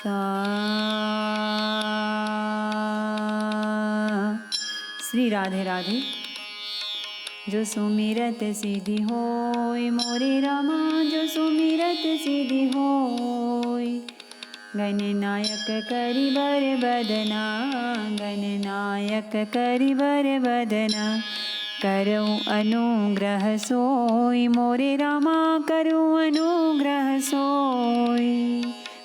सा। श्री राधे राधे। जो सुमिरत सिद्धि होय मोरे रामा, जो सुमिरत सिद्धि होय। गणनायक करिबर बदना, गणनायक करिबर बदना। करूँ अनुग्रह सोय मोरे रामा, करूँ अनुग्रह सोय।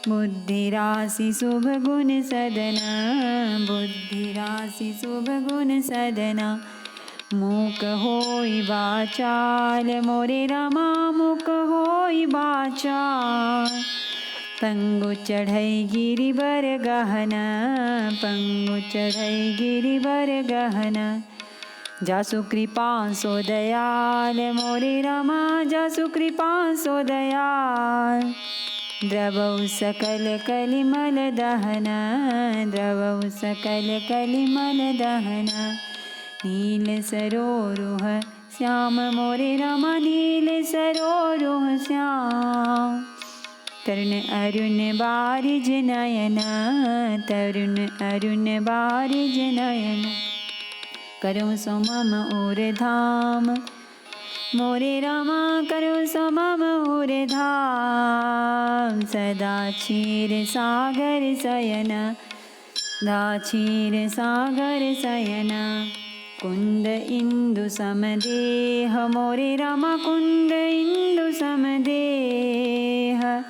बुद्धि राशि शुभ गुण सदना, बुद्धि राशि शुभ गुण सदना। मूक होई वाचाल मोरे रामा, मूक होई वाचाल। पंगु चढ़ई गिरिवर गहना, पंगु चढ़ई गिरिवर गहना। जासु कृपा सो दयाल मोरे रामा, जासु कृपा सो दयाल। द्रवौ सकल कलिमल दहना, द्रवौ सकल कलिमल दहना। नील सरोरुह श्याम मोरे रामा, नील सरोरुह श्याम। तरुण अरुण बारिज नयन, तरुण अरुण बारिज नयन। करो सो मम और धाम मोरे रामा, करो सो मम और धाम। सदा क्षीर सागर शयन, सदा क्षीर सागर शयन। कुंद इंदु समदेह मोरे रामा, कुंद इंदु समदेह।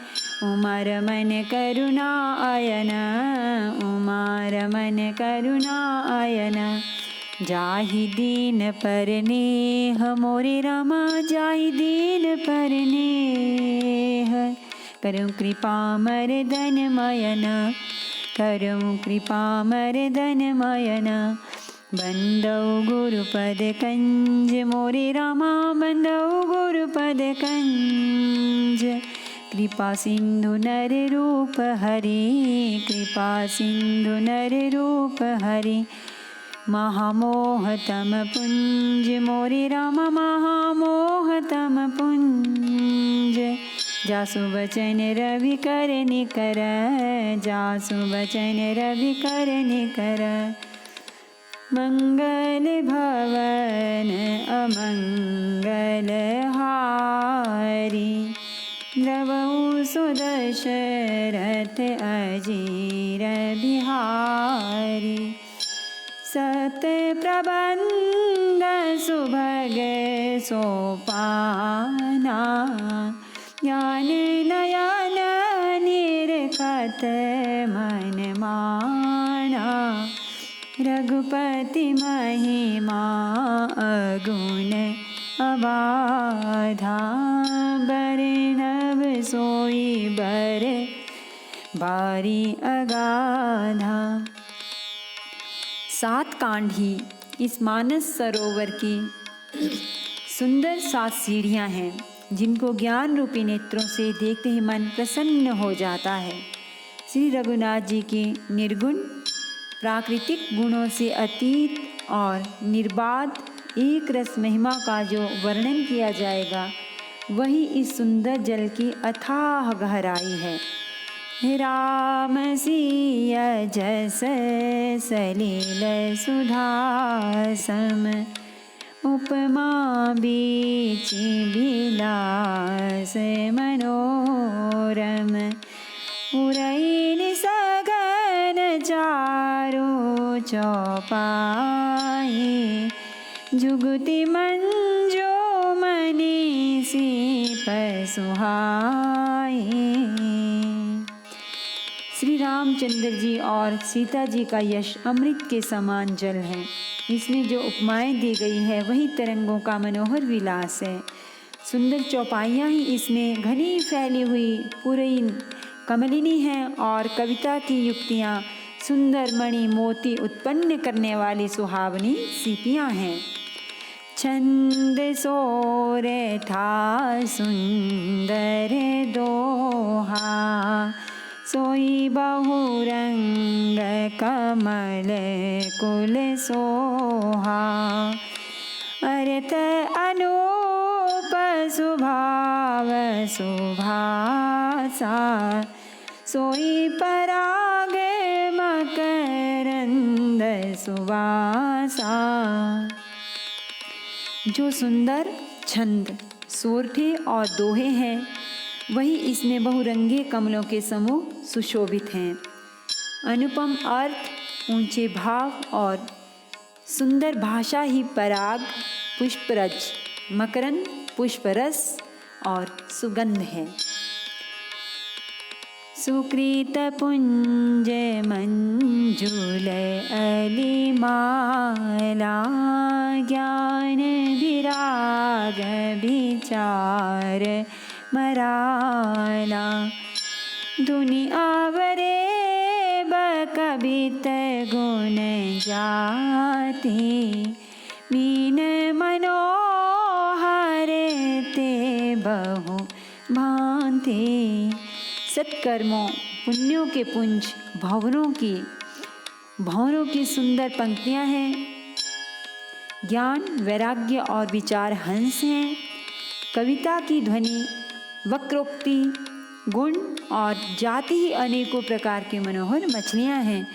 उमा रमन करुणा अयन, उमा रमन करुणा अयन। जाहि दीन परनेह मोरे रामा, जाहि दीन परनेह। करूँ कृपा मर्दन मयन, करूँ कृपा मर्दन मयन। बंदौ गुरुपद कंज मोरे रामा, बंदौ गुरुपद कंज। कृपा सिंधु नर रूप हरि, कृपा सिंधु नर रूप हरि। महामोहतम पुंज मोरे रामा, महामोहतम पुंज। जासु वचन रवि कर निकर, जासु वचन रवि कर निकर। मंगल भवन अमंगल हारी। द्रवौ सुदशरथ अजीर बिहारी। सत प्रबंध सुभग सोपाना। ज्ञान नयन निरखत मन माना। रघुपति महिमा अगुण अबाधा। बरनब सोई बर बारी अगाधा। 7 कांड ही इस मानस सरोवर की सुंदर 7 सीढ़ियाँ हैं, जिनको ज्ञान रूपी नेत्रों से देखते ही मन प्रसन्न हो जाता है। श्री रघुनाथ जी के निर्गुण प्राकृतिक गुणों से अतीत और निर्बाध एक रस महिमा का जो वर्णन किया जाएगा, वही इस सुंदर जल की अथाह गहराई है। राम सिया जस सलील सुधासम। उपमा बीच बिलास मनोरम। उरैन सगन चारु चौपाई। जुगति मंजो मनीषी पसुहाई। श्री रामचंद्र जी और सीता जी का यश अमृत के समान जल है। इसमें जो उपमाएं दी गई है वही तरंगों का मनोहर विलास है। सुंदर चौपाइयाँ ही इसमें घनी फैली हुई पूरी कमलिनी हैं और कविता की युक्तियाँ सुंदर मणि मोती उत्पन्न करने वाली सुहावनी सीपियाँ हैं। छंद सोर था सुंदर दोहा। सोई बहुरंग कमल कुल सोहा। अर्थ अनूप सुभाव सुभासा। सोई पराग मकरंद सुवासा। जो सुंदर छंद, सोरठे और दोहे हैं, वही इसमें बहुरंगे कमलों के समूह सुशोभित हैं। अनुपम अर्थ, ऊंचे भाव और सुंदर भाषा ही पराग पुष्परज, मकरंद पुष्परस और सुगंध है। सुकृत पुंज मंजुल अलिमाला, ज्ञान विराग विचार मराला। धुनि आवरे कवित गुण जाते, मीन मनोहर ते बहु भांति। सत्कर्मों, पुण्यों के पुंज, भंवरों की सुंदर पंक्तियां हैं। ज्ञान, वैराग्य और विचार हंस हैं। कविता की ध्वनि, वक्रोक्ति, गुण और जाति ही अनेकों प्रकार के मनोहर मछलियां हैं।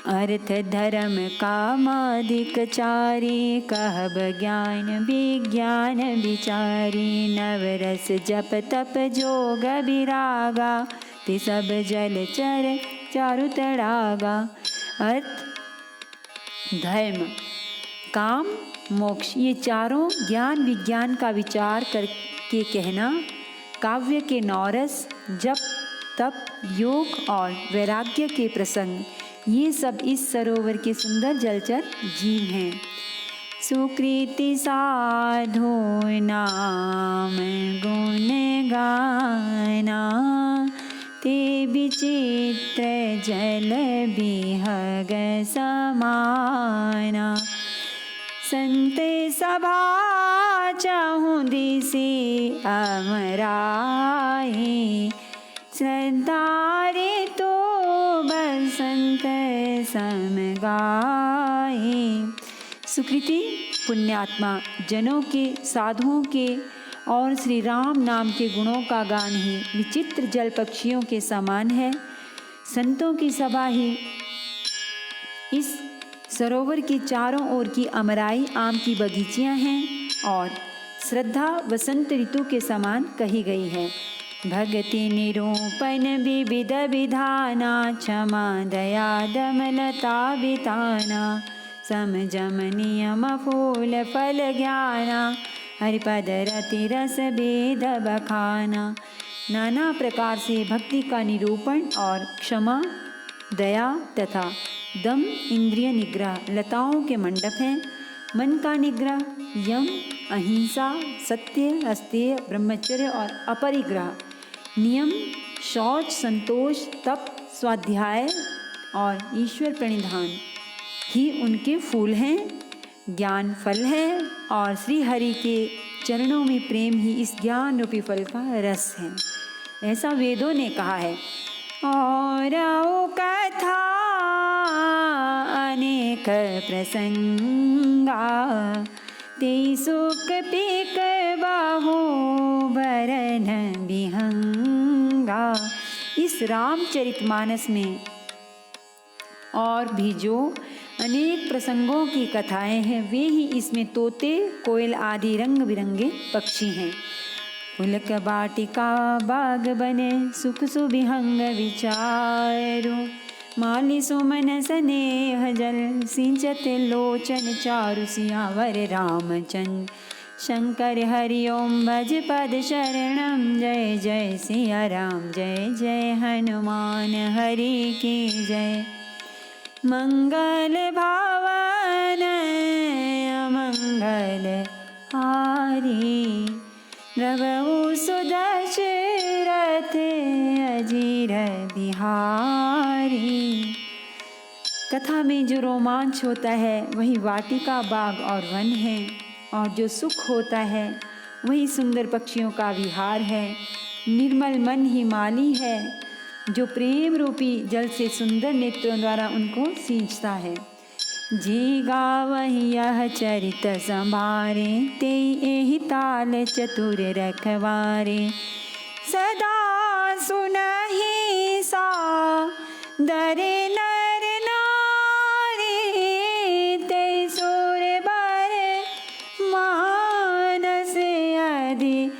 अर्थ धर्म कामादिक चारी, कहब ज्ञान विज्ञान विचारी। नवरस जप तप जोग विरागा, ते सब जल चर चारु तड़ागा। अर्थ, धर्म, काम, मोक्ष, ये चारों ज्ञान विज्ञान का विचार करके कहना, काव्य के नौरस, जप तप योग और वैराग्य के प्रसंग, ये सब इस सरोवर के सुंदर जलचर जीव हैं। सुकृति साधु नाम गुण गाना, ते विचित्र जल बिहग समाना। संत सभा चाहूं दिसी अमराए, श्रद्धारे तो बसंत सम गाए। सुकृति पुण्यात्मा जनों के, साधुओं के और श्री राम नाम के गुणों का गान ही विचित्र जल पक्षियों के समान है। संतों की सभा ही इस सरोवर के चारों ओर की अमराई आम की बगीचियां हैं और श्रद्धा वसंत ऋतु के समान कही गई है। भक्ति निरूपण विविध विधाना, क्षमा दया दमलता बिताना। समजम नियम फूल फल ज्ञाना, हरिपद रति रस भेद बखाना। नाना प्रकार से भक्ति का निरूपण और क्षमा, दया तथा दम इंद्रिय निग्रह लताओं के मंडप हैं। मन का निग्रह, यम, अहिंसा, सत्य, अस्तेय, ब्रह्मचर्य और अपरिग्रह, नियम, शौच, संतोष, तप, स्वाध्याय और ईश्वर प्रणिधान ही उनके फूल हैं। ज्ञान फल है और श्री हरि के चरणों में प्रेम ही इस ज्ञान रूपी फल का रस है, ऐसा वेदों ने कहा है। और कथा अनेक प्रसंगा, ते सुख पीक बाहु बरन विहंगा। इस रामचरितमानस में और भी जो अनेक प्रसंगों की कथाएं हैं, वे ही इसमें तोते, कोयल आदि रंग बिरंगे पक्षी हैं। पुलक बाटिका बाग बने, सुख सुविहंग विचारो। माली सुमन स्नेह जल, सिंचत लोचन चारु सियावर रामचंद्र। शंकर हरि ओम भज पद शरणम, जय जय सिया राम, जय जय हनुमान हरि की जय। मंगल भावन अमंगल हारी, प्रभु सुदशरथ अजीर बिहारी। कथा में जो रोमांच होता है वही वाटिका, बाग और वन है, और जो सुख होता है वही सुंदर पक्षियों का विहार है। निर्मल मन ही माली है, जो प्रेम रूपी जल से सुंदर नेत्रों द्वारा उनको सींचता है। जी गावहि यह चरित संभारे, ते एहि ताल चतुर रखवारे। सदा सुनहि दरे नर नारी ते सुर बर मानस अधिकारी।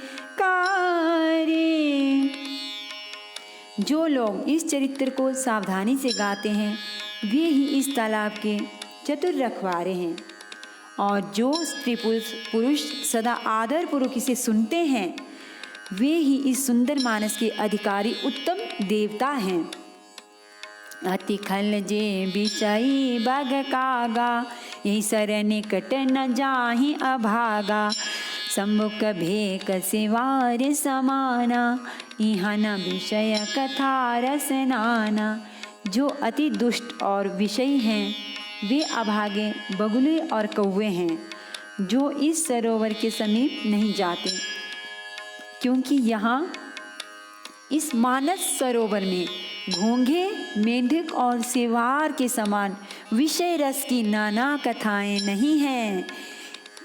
जो लोग इस चरित्र को सावधानी से गाते हैं वे ही इस तालाब के चतुर रखवारे हैं, और जो स्त्री पुरुष सदा आदर पूर्वक इसे सुनते हैं वे ही इस सुंदर मानस के अधिकारी उत्तम देवता हैं। अति खल जे बिचाई बाग कागा, यही सर निकट न जाहि अभागा। सम्मुख भेक सिवार समाना, यहाँ न विषय कथा रस नाना। जो अति दुष्ट और विषयी हैं वे अभागे बगुले और कौवे हैं, जो इस सरोवर के समीप नहीं जाते, क्योंकि यहाँ इस मानस सरोवर में घोंघे, मेंढक और सिवार के समान विषय रस की नाना कथाएं नहीं हैं।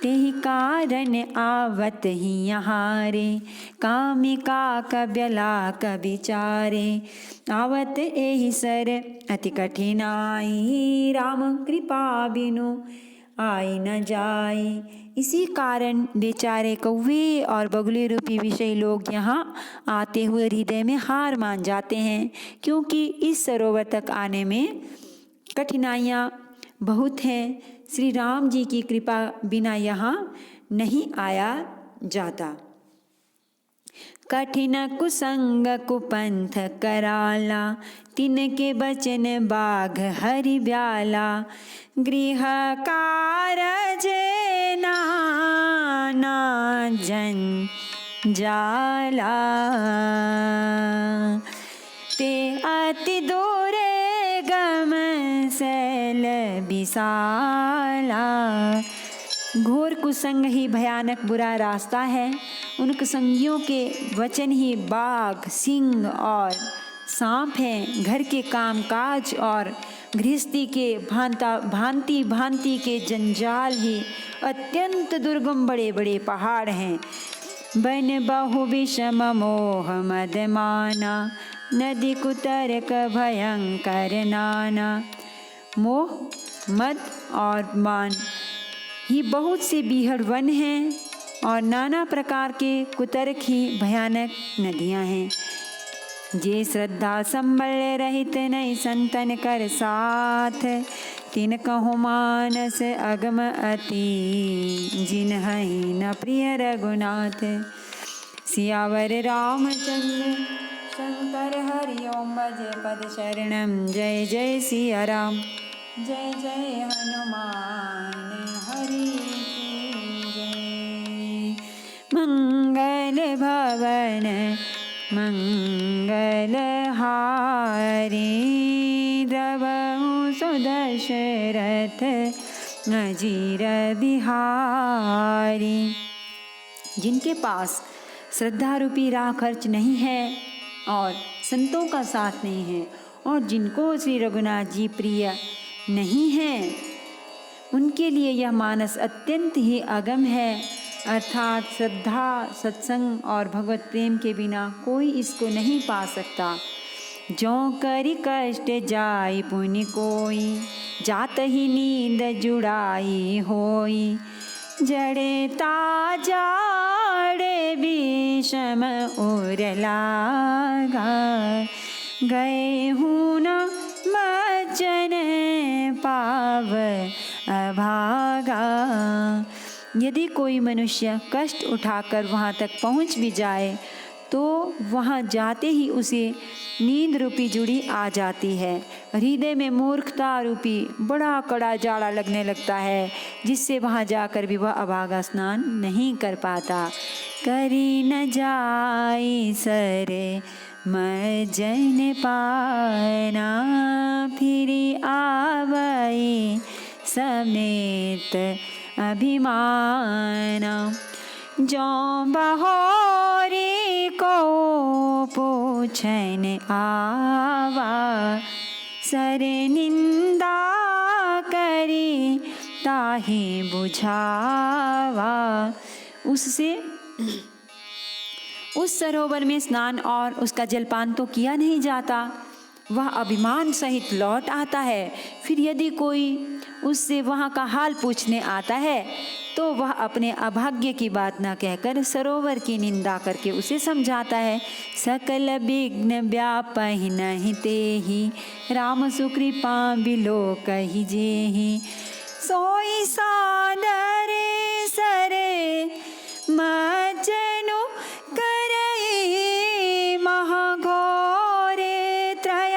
तेहि कारण आवत ही यहाँ रे, कामिका कब्यला कविचारे। आवत एहि सर अति कठिनाई, राम कृपा बिनु आई न जाई। इसी कारण बेचारे कौवे और बगुले रूपी विषय लोग यहाँ आते हुए हृदय में हार मान जाते हैं, क्योंकि इस सरोवर तक आने में कठिनाइयाँ बहुत हैं। श्री राम जी की कृपा बिना यहाँ नहीं आया जाता। कठिन कुसंग कुपंथ कराला, तिनके बचन बाघ हरि ब्याला। गृह कारज नाना जन जाला, ते अति दूरे गम सैल विशाला। घोर कुसंग ही भयानक बुरा रास्ता है। उन कुसंगियों के वचन ही बाघ, सिंह और सांप हैं। घर के कामकाज और गृहस्थी के भांति भांति के जंजाल ही अत्यंत दुर्गम बड़े बड़े पहाड़ हैं। बन बहु विषम मोह मद माना, नदी कुतरक भयंकर नाना। मोह, मद और मान ही बहुत से बीहड़ वन हैं, और नाना प्रकार के कुतर्क ही भयानक नदियां हैं। जे श्रद्धा संबल रहित नहीं संतन कर साथ, तिन कहु मानस अगम अति, जिन्हि न प्रिय रघुनाथ। सियावर रामचंद्र शंकर हरि ओम भजे पद शरणम। जय जय सिया राम, जय जय हनुमान हरि की जय। मंगल भवन मंगल हारी, द्रवहु सुदशरथ अजीर बिहारी। जिनके पास श्रद्धा रूपी राह खर्च नहीं है और संतों का साथ नहीं है, और जिनको श्री रघुनाथ जी प्रिय नहीं है, उनके लिए यह मानस अत्यंत ही अगम है। अर्थात श्रद्धा, सत्संग और भगवत प्रेम के बिना कोई इसको नहीं पा सकता। जो करि कष्ट जाई पुनि कोई, जात ही नींद जुड़ाई होई। जड़े ताजाड़े विषम उर लागा, गए हूँ न मज्जन पाव अभागा। यदि कोई मनुष्य कष्ट उठाकर वहाँ तक पहुँच भी जाए तो वहाँ जाते ही उसे नींद रूपी जुड़ी आ जाती है। हृदय में मूर्खता रूपी बड़ा कड़ा जाड़ा लगने लगता है, जिससे वहाँ जाकर भी वह अभागा स्नान नहीं कर पाता। करी न जाई सरे मज्जन पाना, फिरी आवई समेत अभिमाना। जो बहोरी को पूछन आवा, सरे निंदा करी ताहि बुझावा। उससे उस सरोवर में स्नान और उसका जलपान तो किया नहीं जाता, वह अभिमान सहित लौट आता है। फिर यदि कोई उससे वहाँ का हाल पूछने आता है तो वह अपने अभाग्य की बात न कहकर सरोवर की निंदा करके उसे समझाता है। सकल विघ्न व्यापहि नहि तेहि, राम सुकृपा बिलो कहि जेहि। सोई सादर सरे मज्जनु करई, महाघोरे त्रय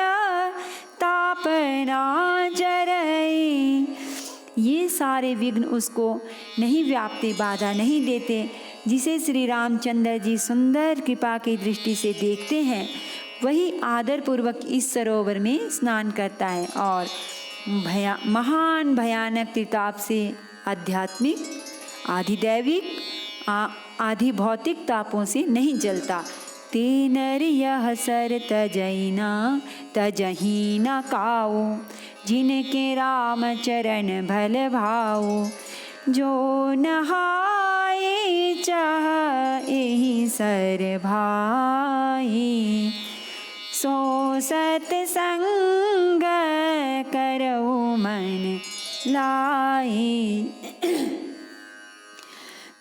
तापना जरई। ये सारे विघ्न उसको नहीं व्यापते, बाधा नहीं देते। जिसे श्री रामचंद्र जी सुंदर कृपा की दृष्टि से देखते हैं वही आदर पूर्वक इस सरोवर में स्नान करता है और महान भयानक त्रिताप से आध्यात्मिक, आधिदैविक, आधि भौतिक तापों से नहीं जलता। ते नर यह सर तजैना तजहीना काओ, जिनके राम चरण भल भाओ। जो नहाए चाह एहि सर भाई, सो सतसंग करऊ मन लाई।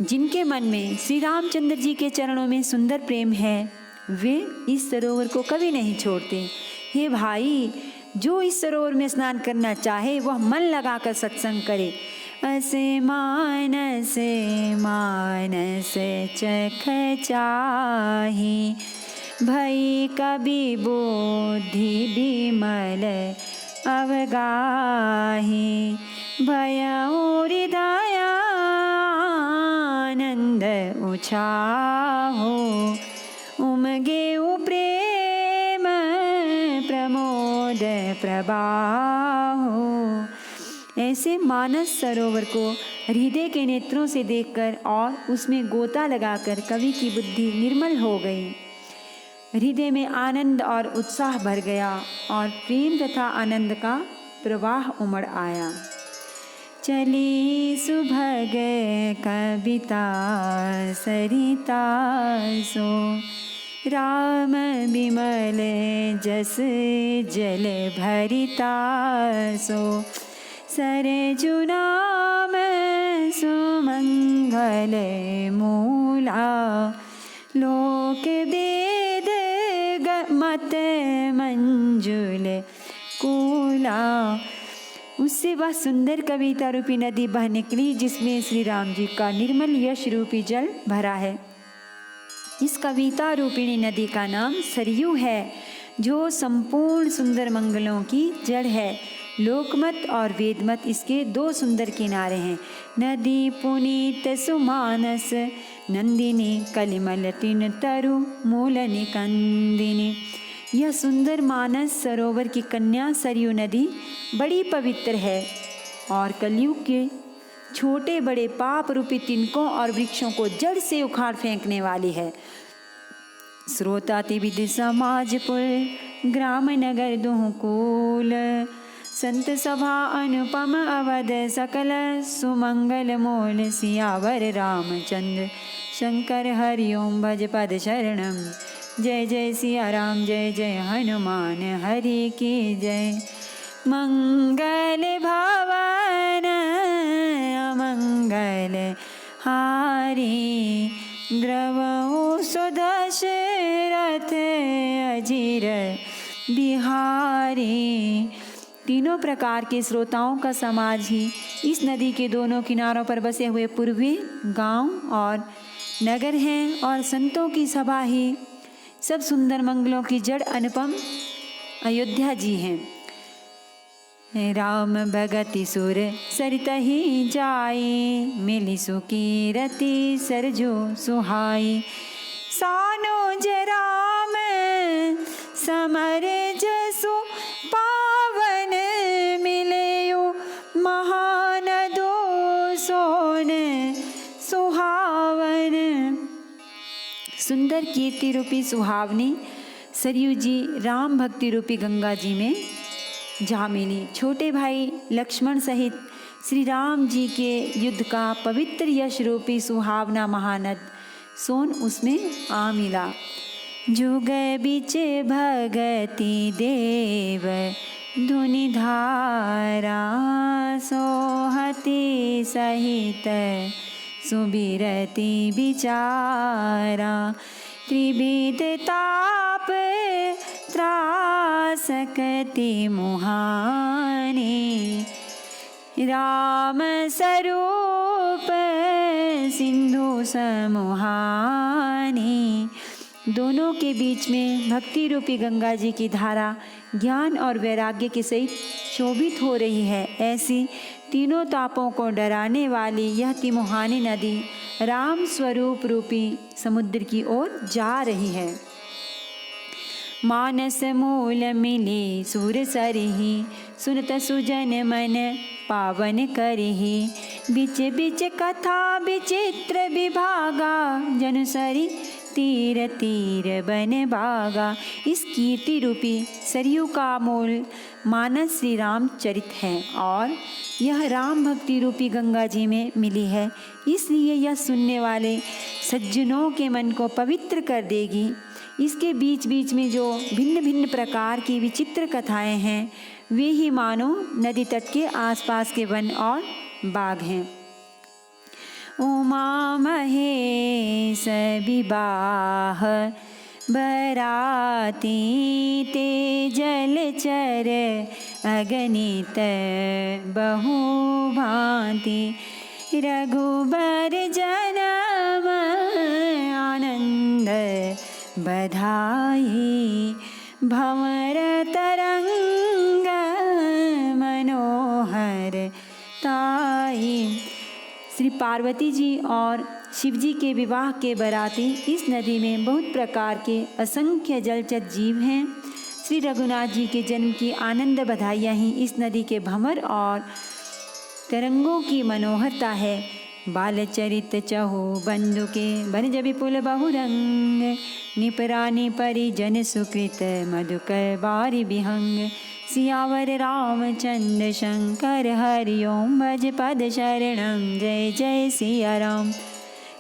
जिनके मन में श्री रामचंद्र जी के चरणों में सुंदर प्रेम है वे इस सरोवर को कभी नहीं छोड़ते। हे भाई, जो इस सरोवर में स्नान करना चाहे वह मन लगाकर सत्संग करे। असे मानस मानस चख चाहि, भई कवि बुद्धि विमल अवगाहि। भयउ हृदय आनंद उछाहो, उमगेउ प्रेम प्रमोद प्रवाहो। ऐसे मानस सरोवर को हृदय के नेत्रों से देखकर और उसमें गोता लगाकर कवि की बुद्धि निर्मल हो गई। हृदय में आनंद और उत्साह भर गया और प्रेम तथा आनंद का प्रवाह उमड़ आया। चली सुभग कविता सरिता सो, राम बिमल जस जल भरिता सो। सरजु नाम सुमंगल मूला, लोक वेद मत मंजुल कूला। उससे वह सुंदर कविता रूपी नदी बह निकली जिसमें श्री राम जी का निर्मल यश रूपी जल भरा है। इस कविता रूपिणी नदी का नाम सरयू है जो संपूर्ण सुंदर मंगलों की जड़ है। लोकमत और वेदमत इसके दो सुंदर किनारे हैं। नदी पुनीत सुमानस नंदिनी, कलिमल तीन तरु मूल निकंदिनी। यह सुंदर मानस सरोवर की कन्या सरयू नदी बड़ी पवित्र है और कलयुग के छोटे बड़े पाप रूपी तिनकों और वृक्षों को जड़ से उखाड़ फेंकने वाली है। श्रोता त्रिविध समाजपुर, ग्राम नगर दुहकूल। संत सभा अनुपम अवध, सकल सुमंगल मूल। सियावर रामचंद्र शंकर हरिओम भज पद शरणम। जय जय सिया राम, जय जय हनुमान, हरि की जय। मंगल भवन अमंगल हारी, द्रवहु सुदशरथ अजीर बिहारी। तीनों प्रकार के श्रोताओं का समाज ही इस नदी के दोनों किनारों पर बसे हुए पूर्वी गांव और नगर हैं और संतों की सभा ही सब सुंदर मंगलों की जड़ अनुपम अयोध्या जी हैं। राम भगति सुर सरितहि जाई, मिली सुकीरति सरजू सुहाई। सानुज राम समर जसु पावन, मिलेयु महानदो सोन सुहावन। सुंदर कीर्ति रूपी सुहावनी सरयू जी राम भक्ति रूपी गंगा जी में जा मिली। छोटे भाई लक्ष्मण सहित श्री राम जी के युद्ध का पवित्र यश रूपी सुहावना महानद सोन उसमें आ मिला। जुग बिच भगति देव धुनि धारा, सोहति सहित सुबिरति बिचारा। त्रिविध ताप त्रासकति मुहाने, राम स्वरूप सिंधु समुहाने। दोनों के बीच में भक्ति रूपी गंगा जी की धारा ज्ञान और वैराग्य के सहित शोभित हो रही है। ऐसी तीनों तापों को डराने वाली यह तिमुहानी नदी राम स्वरूप रूपी समुद्र की ओर जा रही है। मानस मूल मिले सुर सरही, सुनत सुजन मन पावन करही। बिच बिच कथा विचित्र विभागा, जनुसरी तीर तीर बन बागा। इस कीर्ति रूपी सरयू का मूल मानस श्री राम चरित है और यह राम भक्ति रूपी गंगा जी में मिली है, इसलिए यह सुनने वाले सज्जनों के मन को पवित्र कर देगी। इसके बीच बीच में जो भिन्न भिन्न प्रकार की विचित्र कथाएं हैं, वे ही मानो नदी तट के आसपास के वन और बाग हैं। उमा महेश विवाह बराती, ते जलचर अगणित बहु भांति। रघुबर जनम आनंद बधाई, भंवर तरंग मनोहर ताई। श्री पार्वती जी और शिव जी के विवाह के बराती इस नदी में बहुत प्रकार के असंख्य जलचर जीव हैं। श्री रघुनाथ जी के जन्म की आनंद बधाइयाँ ही इस नदी के भंवर और तरंगों की मनोहरता है। बालचरित चहु बंधु के बनज विपुल बहुरंग, निपरानी परिजन सुकृत मधुकर बारी विहंग। सियावर रामचंद्र शंकर हरिओम, भज पद शरणं। जय जय सिया राम,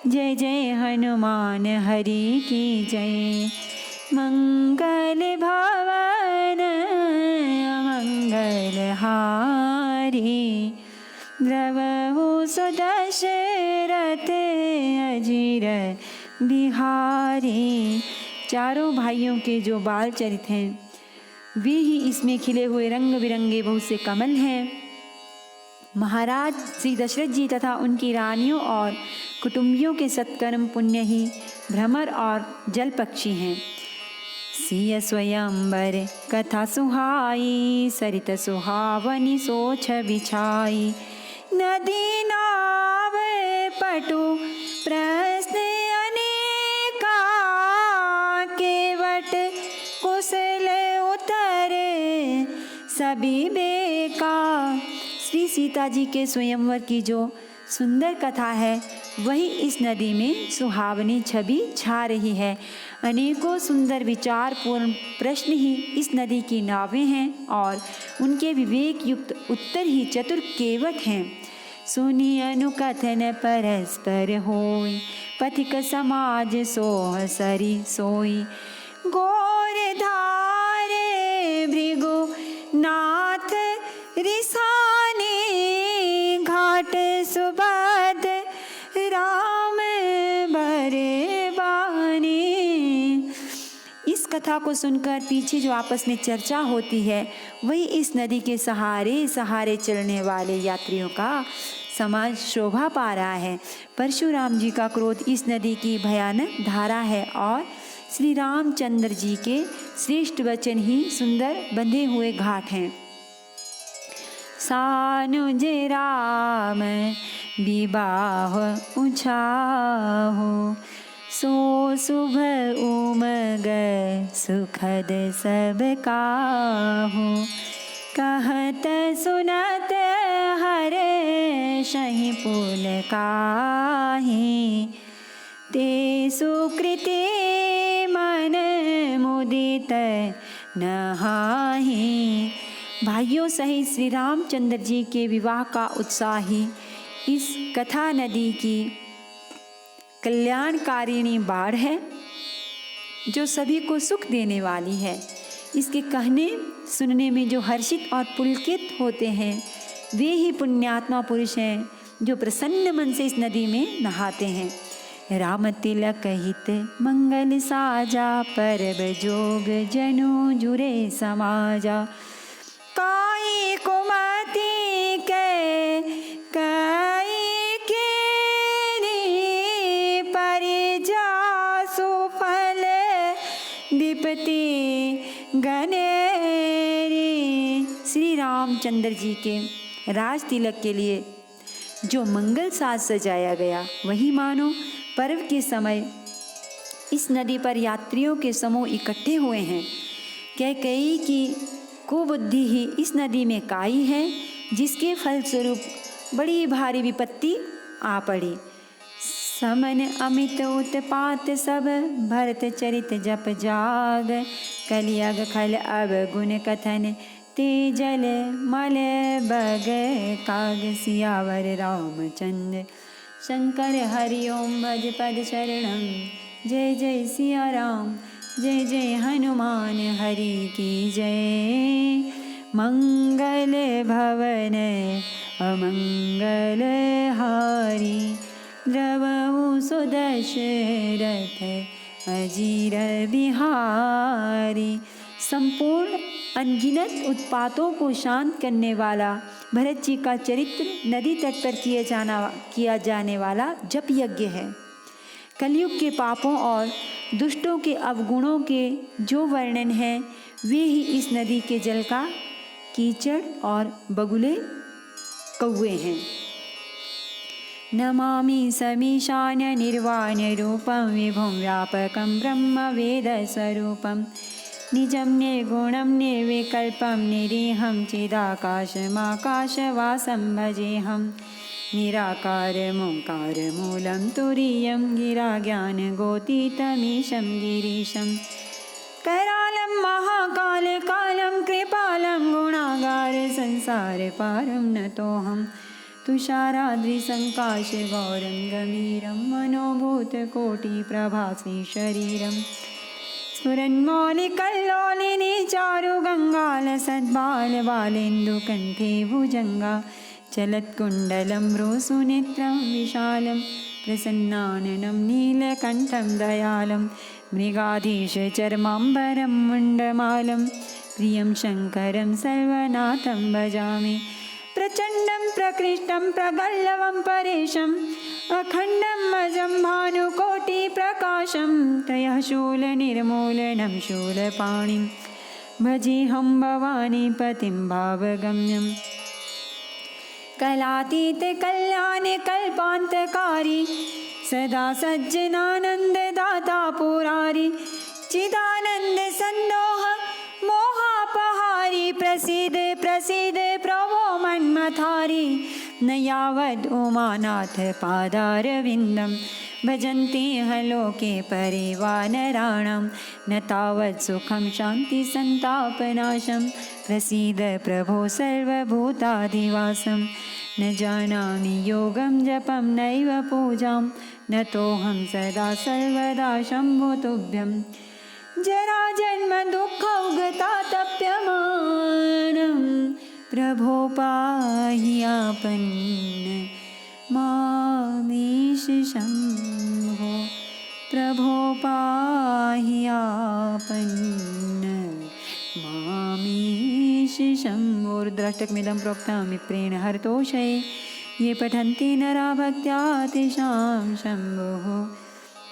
जय जय हनुमान हरि की जय। मंगल भवन मंगल हारी, द्रवहु सुदशरथ अजीर बिहारी। चारों भाइयों के जो बाल चरित हैं, वे ही इसमें खिले हुए रंग बिरंगे बहुत से कमल हैं। महाराज श्री दशरथ जी तथा उनकी रानियों और कुटुंबियों के सत्कर्म पुण्य ही भ्रमर और जल पक्षी हैं। सिय स्वयंवर कथा सुहाई, सरित सुहावनी सोछ बिछाई। नदी नाव पटु प्रश्न अनेका, केवट कुशल उतर सभी बेका। श्री सीता जी के स्वयंवर की जो सुंदर कथा है, वही इस नदी में सुहावनी छवि छा रही है। अनेकों सुंदर विचारपूर्ण प्रश्न ही इस नदी की नावें हैं और उनके विवेक युक्त उत्तर ही चतुर केवट हैं। सुनी अनुकथन परस्पर होई, पथिक समाज सोह सरी सोई। गोर धारे भृगु नाथ रिसाने, घाट सुबद राम बरे बाने। इस कथा को सुनकर पीछे जो आपस में चर्चा होती है, वही इस नदी के सहारे सहारे चलने वाले यात्रियों का समाज शोभा पा रहा है। परशुराम जी का क्रोध इस नदी की भयानक धारा है और श्री रामचंद्र जी के श्रेष्ठ वचन ही सुंदर बंधे हुए घाट हैं। सानुज राम विवाह उछाहो, सो शुभ उमग सुखद सब काहू। कहत सुनत हर शहि पुलकाहि, ते सुकृति मन मुदित नहाहि। भाइयों सहित श्री रामचंद्र जी के विवाह का उत्साह ही इस कथा नदी की कल्याणकारिणी बाढ़ है। जो सभी को सुख देने वाली है। इसके कहने सुनने में जो हर्षित और पुलकित होते हैं वे ही पुण्यात्मा पुरुष हैं जो प्रसन्न मन से इस नदी में नहाते हैं। राम तिलक हित मंगल साजा, परब जोग जनु जुरे समाजा। काई कुमति के काई के परिजा सुफल दीपति गनेरी। श्री रामचंद्र जी के राज तिलक के लिए जो मंगल साज सजाया गया वही मानो पर्व के समय इस नदी पर यात्रियों के समूह इकट्ठे हुए हैं। कैकेयी की कुबुद्धि ही इस नदी में काई है, जिसके फलस्वरूप बड़ी भारी विपत्ति आ पड़ी। समन अमित उत्पात सब, भरत चरित जप जाग। कलियग खल अब गुण कथन, तेजल मल बग काग। सियावर रामचंद्र शंकर हरि ओम भज पद शरणम। जय जय सिया राम, जय जय हनुमान हरि की जय। मंगल भवन अमंगल हारी, द्रवहु सुदशरथ अजीर बिहारी। संपूर्ण अनगिनत उत्पातों को शांत करने वाला भरत जी का चरित्र नदी तट पर किया जाने वाला जप यज्ञ है। कलयुग के पापों और दुष्टों के अवगुणों के जो वर्णन है वे ही इस नदी के जल का कीचड़ और बगुले कौवे हैं। नमामि समीशान निर्वाण रूपम, विभुं व्यापकं ब्रह्म वेद स्वरूपम। निजं निर्गुणं निर्विकल्पं, निरीहं चिदाकाशमाकाशवासं भजेऽहं। निराकारमोङ्कारमूलं तुरीयं, गिराज्ञानगोतीतमीशं गिरीशं। करालं महाकालकालं कृपालं, गुणागार संसारपारं नतोऽहं। तुषाराद्रिसङ्काशगौरं गम्भीरं, मनोभूतकोटिप्रभासी शरीरम्। स्फुरन्मौलिकल्लोलिनी चारुगङ्गालसद्बालबालेन्दुकण्ठे भुजङ्गा। चलत्कुण्डलं रोसुनेत्रं विशालं, प्रसन्नाननं नीलकण्ठं दयालं। मृगाधीशचर्माम्बरं मुण्डमालं, प्रियं शङ्करं सर्वनाथं भजामि। प्रचण्डं प्रकृष्टं प्रगल्लवं परेशम्, अखण्डं अजं भानुकोटिप्रकाशं। त्रयः शूलनिर्मूलनं शूलपाणिं, भजेऽहं भवानीपतिं भावगम्यम्। कलातीत कल्याणकल्पान्तकारी, सदा सज्जनानन्ददाता पुरारी। चिदानन्द सन्दोह मोहापहारी, प्रसीद प्रसीद प्रभो मन्मथारी। न यावद् उमानाथ पादारविन्दं, भजन्ति ह लोके परिवानराणां। न तावत् सुखं शान्तिसन्तापनाशं, प्रसीद प्रभो सर्वभूताधिवासं। न जानामि योगं जपं नैव पूजां, नतोऽहं सदा सर्वदा शम्भो तुभ्यं। जराजन्म दुःखौगतातप्यमानं, प्रभो पाहि आपन्न मामीश शम्भो। प्रभो पाहि आपन्न मामीश शम्भो। रुद्राष्टकमिदं प्रोक्तं विप्रेण हरतोषये, ये पठन्ति नरा भक्त्या तेषां शम्भुः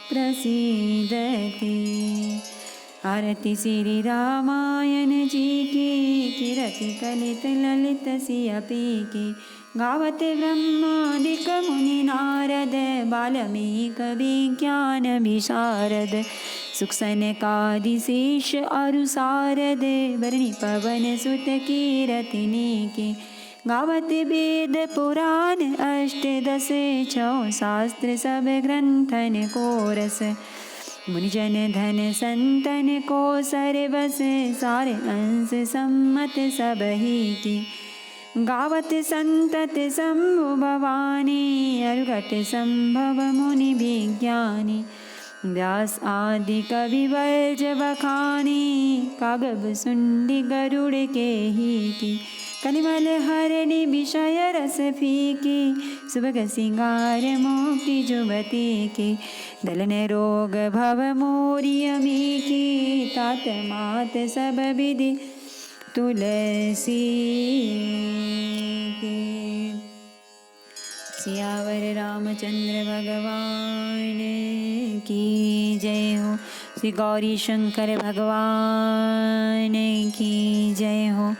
प्रसीदति। आरती श्री रामायण जी की, कीरति कलित ललित सियपी की। गावत ब्रह्मादिक मुनि नारद, बाल्मीक विज्ञान विशारद। सुख सनकादिशेष अरु सारद, बरणी पवन सुत कीरतिनी की। गावत वेद पुराण अष्टदश, छौ शास्त्र सब ग्रंथन को रस। मुनिजन धन संतन को सर्वस, सारे अंश सम्मत सबही की। गावत संतत शंभु भवानी, अर्घट संभव मुनि विज्ञानी। व्यास आदि कवि वर्ज बखानी, कागब सुंडी गरुड़ के ही की। कलिमल हरणी विषय रस फीकी, सुबह सिंगार मोकी जुबती की। दलन रोग भव मोरी अमी की, तात मात सब विधि तुलसी की। सियावर रामचंद्र भगवान की जय हो। श्री गौरी शंकर भगवान की जय हो।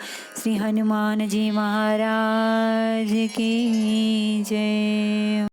श्री हनुमान जी महाराज की जय हो।